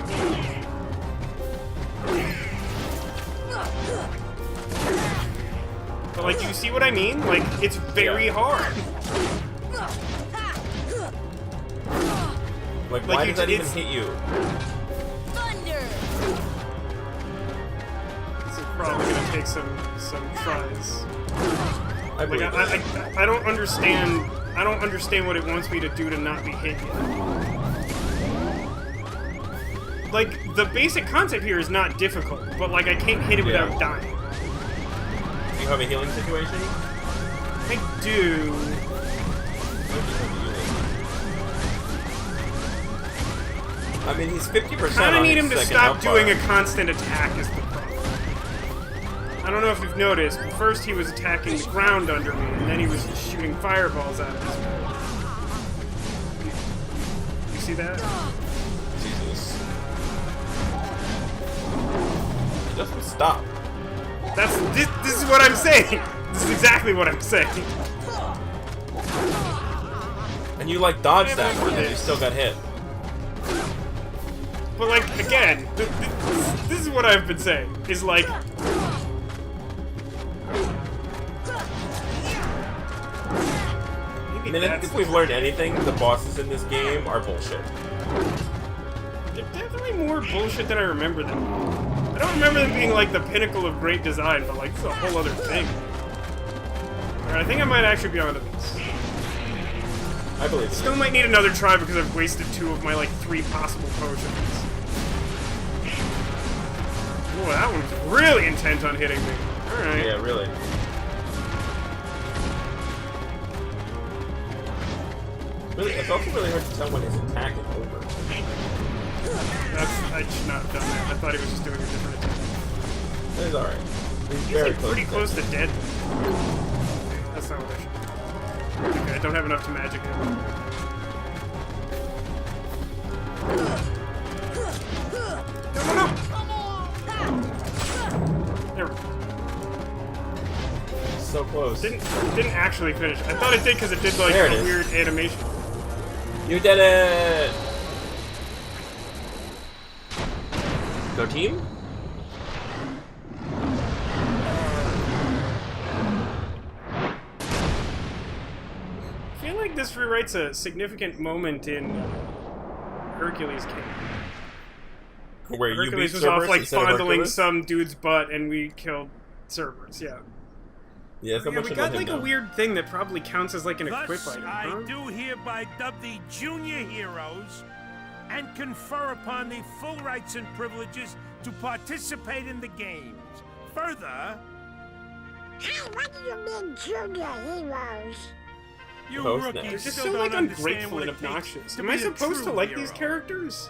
But like, do you see what I mean? Like, it's very hard. Like, why you- does that even it's- hit you? Thunder! This is probably gonna take some tries. I Like, believe it. I don't understand. I don't understand what it wants me to do to not be hit yet. Like, the basic concept here is not difficult, but like, I can't hit it Yeah. without dying. you have a healing situation? I do. I mean, he's 50%. Kind of need him to stop health doing bar. a constant attack is the problem. I don't know if you've noticed, but first he was attacking the ground under me, and then he was shooting fireballs at us. You see that? Jesus. It doesn't stop. This is what I'm saying. This is exactly what I'm saying. And you like dodged that one, and you still got hit. But like again, this is what I've been saying. Is like. I mean, if we've learned anything, the bosses in this game are bullshit. They're definitely more bullshit than I remember them. I don't remember them being like the pinnacle of great design, but like, this is a whole other thing. Alright, I think I might actually be onto this. I believe Still might need another try because I've wasted 2 of my like 3 possible potions. Oh, that one's really intent on hitting me. Alright. Yeah, really. Really, it's also really hard to tell when his attack is over. I should not have done that. I thought he was just doing a different attack. It's alright. He's He's very like pretty close to dead. That's not what I should do. Okay, I don't have enough to magic him. No! There we go. So close. Didn't actually finish. I thought it did because it did like There it a is. weird animation. You did it! Go team? I feel like this rewrites a significant moment in Hercules King. Where you beat Hercules was off Cerberus like instead of fondling Hercules? some dude's butt and we killed Cerberus, yeah. Yeah, so Yeah, much we about got him like now. a weird thing that probably counts as like an equip Thus, item, I huh? do hereby dub the junior heroes and confer upon the full rights and privileges to participate in the games. Further, What do you mean, junior heroes? you Most rookies now. They're just still so like don't understand ungrateful what and it takes obnoxious. to Am be I a supposed to true like hero. these characters?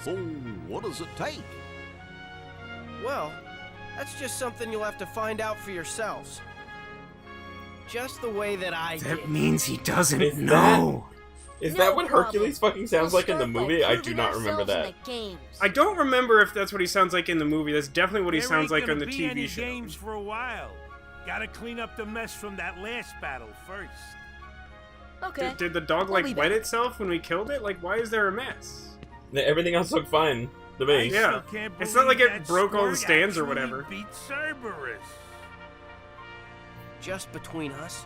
So, what does it take? Well, that's just something you'll have to find out for yourselves. Just the way that I did. means he doesn't Is Is No that what problem. Hercules fucking sounds We'll like in the start by movie? I do proving not remember ourselves in that. the games. I don't remember if that's what he sounds like in the movie. That's definitely what he There sounds ain't like on the gonna be any TV show. games for a while. Gotta clean up the mess from that last battle first. Okay. Did the dog We'll like be wet back. itself when we killed it? Like, why is there a mess? Everything else looked fine to me. Yeah. Still can't It's not like believe it that broke all the squirt stands or actually whatever. Beat Cerberus. Just between us,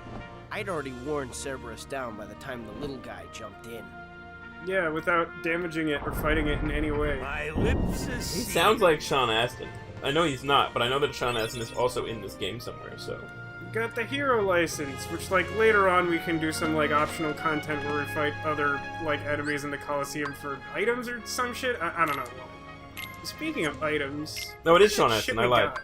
I'd already worn Cerberus down by the time the little guy jumped in. Yeah, without damaging it or fighting it in any way. My lips are He sealed. sounds like Sean Astin. I know he's not, but I know that Sean Astin is also in this game somewhere, so... We got the hero license, which like later on we can do some like optional content where we fight other like enemies in the Colosseum for items or some shit. I don't know. Speaking of items, No, it is Sean shit Astin, we I lied. got.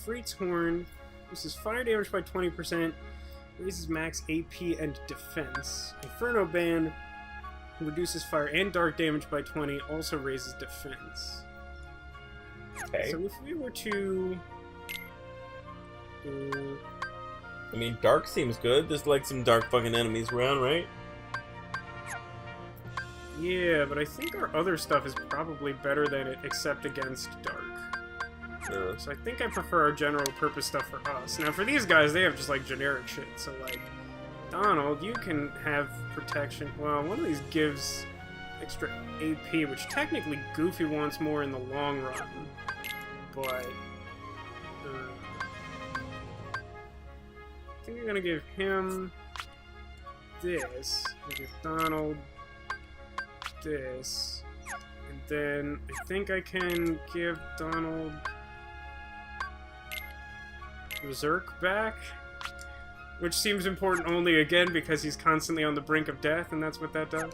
Freet's Horn. This is fire damage by 20%. Raises max AP and defense. Inferno Band reduces fire and dark damage by 20. Also raises defense. Okay. So if we were to... I mean, dark seems good. There's like some dark fucking enemies around, right? yeah, but I think our other stuff is probably better than it, except against dark. So I think I prefer our general purpose stuff for us. Now for these guys, they have just like generic shit. So like, Donald, you can have protection. Well, one of these gives extra AP, which technically Goofy wants more in the long run. But I think I'm gonna give him this. I'll give Donald this. And then I think I can give Donald Berserk back, which seems important only again because he's constantly on the brink of death, and that's what that does.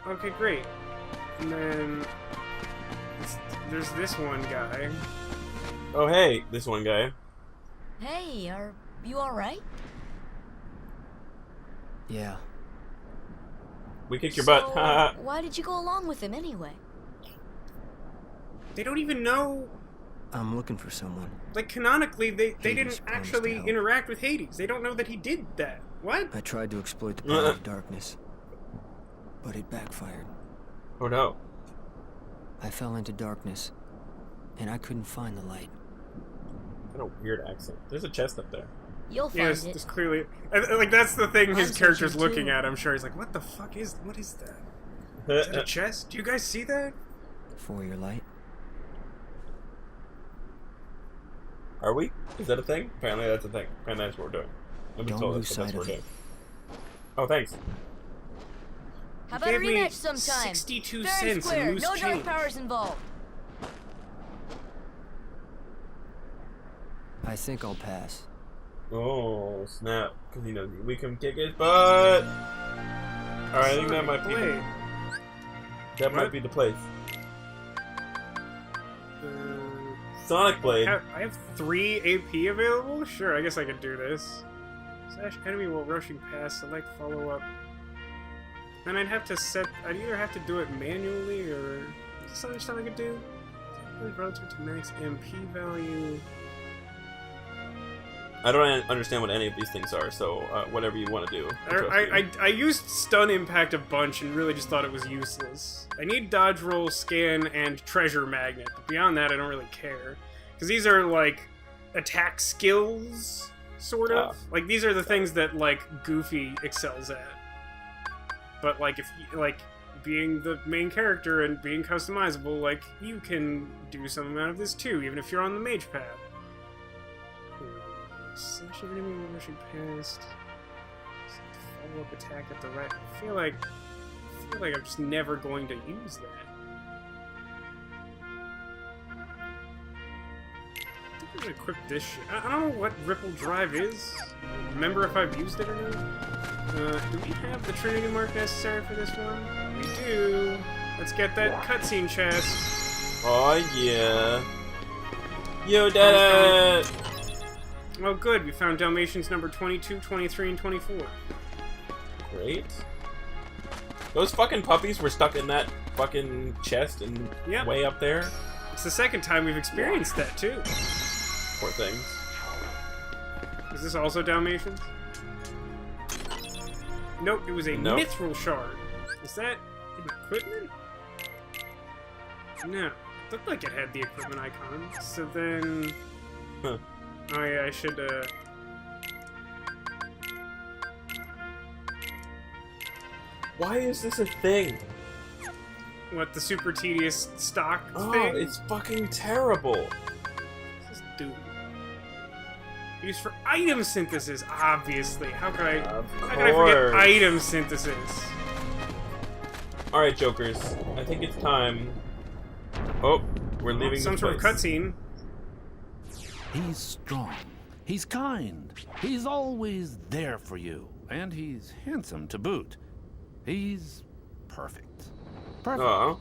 Okay, great. And then There's this one guy. Oh, hey, this one guy. Hey, are you alright? Yeah. We kicked your butt. Haha. Why did you go along with him anyway? They don't even know. I'm looking for someone. Like, canonically, they Hades didn't promised actually to help. interact with Hades. They don't know that he did that. What? I tried to exploit the power of darkness, but it backfired. Oh no. I fell into darkness, and I couldn't find the light. What a weird accent. There's a chest up there. You'll find Yes, it. there's clearly... Like, that's the thing his I'm character's searching, looking too. at. I'm sure he's like, what the fuck is... What is that? Is that a chest? Do you guys see that? For your light? Are we? Is that a thing? Apparently that's a thing. Apparently that's what we're doing. I've been Don't told lose that's what sight we're of doing. it. Oh, thanks. How He about a gave me rematch sometime? 62 Fair and cents square. and loose No dark change. powers involved. I think I'll pass. Oh, snap. Because he knows we can kick his butt. Alright, I think that might be... Wait. That might What? be the place. Sonic Blade. I have 3 AP available? Sure, I guess I could do this. Slash enemy while rushing past, select follow up. Then I'd have to set... I'd either have to do it manually, or... Is there something else I could do? Relative to max MP value... I don't understand what any of these things are, so whatever you want to do. I used stun impact a bunch and really just thought it was useless. I need dodge roll, scan, and treasure magnet, but beyond that I don't really care. Because these are like attack skills, sort of. Like these are the things that like Goofy excels at. But like if like being the main character and being customizable, like you can do some amount of this too, even if you're on the mage path. Slash enemy rushing past. Follow up attack at the right. I feel like I'm just never going to use that. I think I'm gonna equip this shit. I don't know what Ripple Drive is. Remember if I've used it or not? Do we have the Trinity Mark necessary for this one? We do. Let's get that cutscene chest. Oh yeah. You did it! Oh good, we found Dalmatians number 22, 23, and 24. Great. Those fucking puppies were stuck in that fucking chest and Yep. way up there. It's the second time we've experienced that too. Poor things. Is this also Dalmatians? Nope, it was a Nope. mithril shard. Is that an equipment? No. It looked like it had the equipment icon. So then... Huh. Oh yeah, I should, Why is this a thing? What, the super tedious stock Oh, thing? it's fucking terrible. What's this do? Used for item synthesis, obviously. How could I forget course. item synthesis? Alright, Jokers. I think it's time. Oh, we're leaving Some this sort of place. cutscene. He's strong. He's kind. He's always there for you. And he's handsome to boot. He's perfect. Perfect. Oh.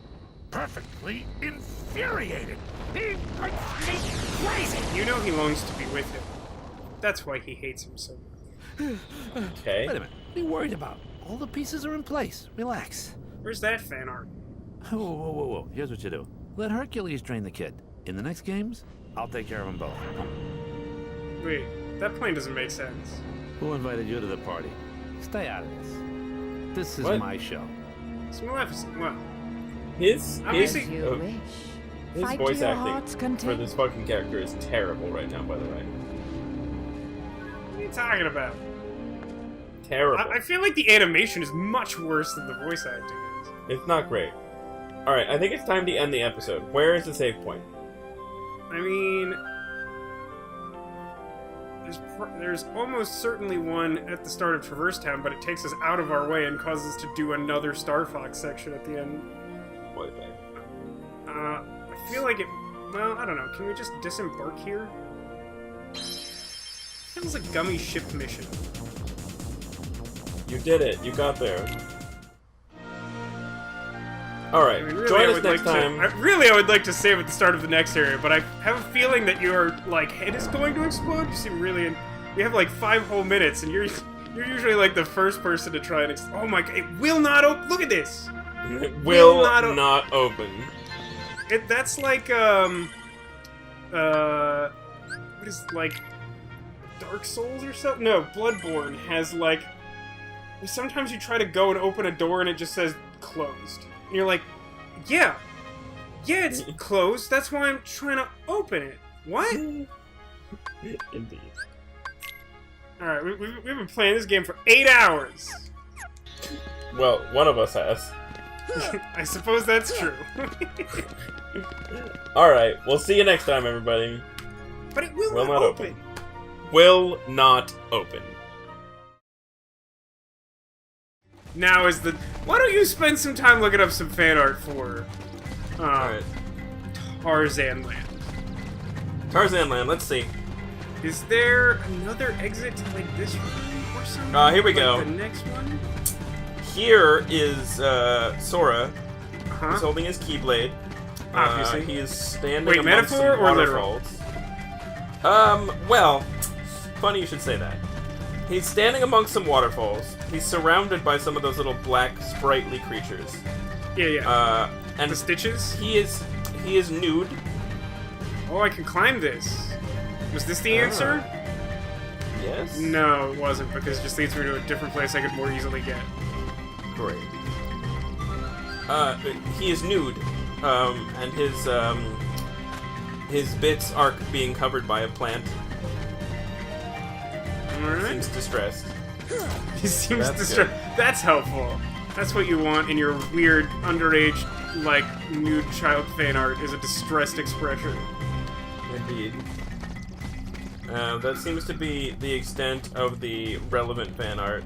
Perfectly infuriated. He makes me crazy. You know he longs to be with him. That's why he hates him so much. Okay. Wait a minute. What are you worried about? All the pieces are in place. Relax. Where's that fan art? Whoa, whoa, whoa, whoa. Here's what you do. Let Hercules train the kid. In the next games, I'll take care of them both. Wait, that plane doesn't make sense. Who invited you to the party? Stay out of this. This is What? my show. It's Maleficent. What? His Obviously- As you uh, wish. his Fight to voice your acting heart's for content. this fucking character is terrible right now, by the way. What are you talking about? Terrible. I feel like the animation is much worse than the voice acting is. It's not great. Alright, I think it's time to end the episode. Where is the save point? I mean, there's almost certainly one at the start of Traverse Town, but it takes us out of our way and causes us to do another Star Fox section at the end. What is that? I feel like it... Well, I don't know. Can we just disembark here? Feels like Gummy ship mission. You did it. You got there. Alright, join us next time. I would like to save at the start of the next area, but I have a feeling that your, like, head is going to explode. You seem really... We have, like, 5 whole minutes, and you're usually, like, the first person to try and... Oh my god, it will not open! Look at this! It will not open. That's like, what is, like, Dark Souls or something? No, Bloodborne has, like... Sometimes you try to go and open a door and it just says closed. And you're like, yeah, it's closed. That's why I'm trying to open it. What? Indeed. Alright, we've been playing this game for 8 hours. Well, one of us has. I suppose that's true. Alright, we'll see you next time, everybody. But it will not open. Will not open. Now is the... Why don't you spend some time looking up some fan art for Alright. Tarzan Land? Tarzan Land, let's see. Is there another exit to, like, this room or something? Here we like go. The next one? Here is Sora. Uh-huh. He's holding his Keyblade. Obviously. He is standing Wait, amongst metaphor some or literal? waterfalls. Well, funny you should say that. He's standing amongst some waterfalls. He's surrounded by some of those little black, sprightly creatures. Yeah. And the Stitches? He is nude. Oh, I can climb this. Was this the answer? Yes. No, it wasn't, because it just leads me to a different place I could more easily get. Great. He is nude, and his bits are being covered by a plant. Alright. Seems distressed. He seems distressed. That's helpful. That's what you want in your weird, underage, like, nude child fan art, is a distressed expression. Indeed. That seems to be the extent of the relevant fan art.